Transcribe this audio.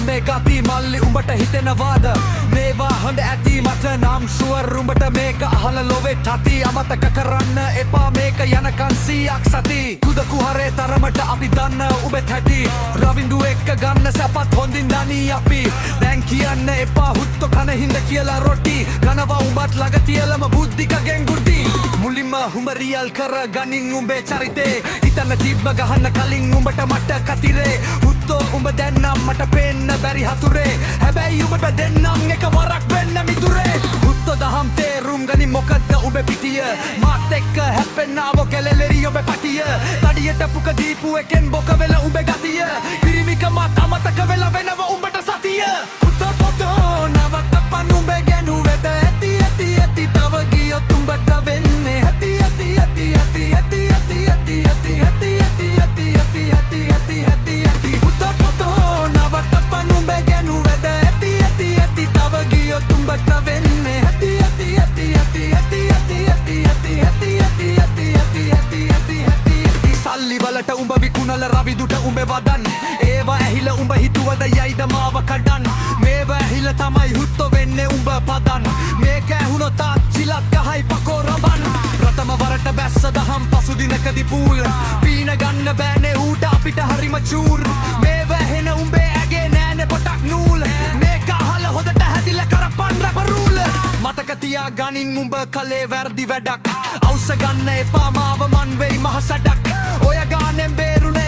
මේ ගති මල්ලි උඹට හිතෙනවාද මේවා හොඳ ඇති මට නම් ෂුවර් උඹට මේක අහල ලොවේ ටති අමතක කරන්න එපා මේක යනකන් 100ක් සති කුද කුහරේ තරමට අපි දන්න උඹත් හැටි රවින්දු එක්ක ගන්න සැපත් හොඳින් දනී අපි දැන් කියන්න එපා හුත්තු කන හින්ද කියලා රොටි කනවා උඹත් ළඟ තියලම බුද්ධිකගෙන් ගුටි මුලින්ම උඹ රියල් කර ගනින් උඹේ චරිතේ හිතන්න තිබ්බ ගහන්න කලින් උඹට මට කතිරේ හුත්තෝ උඹ දැන් නම් මට පේන්න බැරි හතුරේ හැබැයි උඹට දෙන්නම් එක වරක් වෙන්න මිතුරේ හුත්තෝ දහම් තේරුම් ගනි මොකද්ද උඹ පිටිය මාත් එක්ක හැප්පෙන්නාව කෙලෙලෙරි ඔබ පටිය තඩියට පුක දීපු එකෙන් බොක වෙල උඹ ගතිය පිරිමිකමත් අමතක වෙලා වෙනව උඹට සතිය හුත්තෝ පොතෝ නවත්තපන් උඹ ගැනු වෙත ඇති ඇති ඇති තව ගියොත් උඹට වෙන්නේ ඇති ඇති ඇති ඇති ඇති ඇති ඇති ඇති ඇති ඇති ඇති ඇති ඇති ඇති ඇති ඇති හුත්තෝ පොතෝ නවත්තපන් උඹ ගැනු වෙත ඇති ඇති ඇති තව ගියොත් උඹට වෙන්නේ ඇති ඇති ඇති ඇති ඇති ඇති ඇති ඇති ඇති ඇති ඇති ඇති ඇති ඇති ඇති සල්ලි වලට උඹ විකුණල රවිදුට උඹ වදන් ඒවා ඇහිල උඹ හිතුවද යයිද මාව කඩන් මේවා ඇහිල තමයි හුත්තෝ වෙන්නේ උඹ පදන් මේක ඇහුණොත් තාච්චිලක් ගහයි පකෝ රබන් ප්‍රථම වරට බැස්ස දහම් පසුදිනකදි පූල් පීන ගන්න බෑනේ ඌට අපිට හරිම චූර් මේවා ඇහෙන උඹේ ඇගේ නෑනේ පොටක් නූල් මේක අහල හොදට හැදිලා කරපන් රැපරූල් මතක තියා ගනින් උඹ කලේ වැරදි වැඩක් අවුස්ස ගන්න එපා මාව මන් වෙයි මහ සඩක් ඔය ගානෙන් බේරුනේ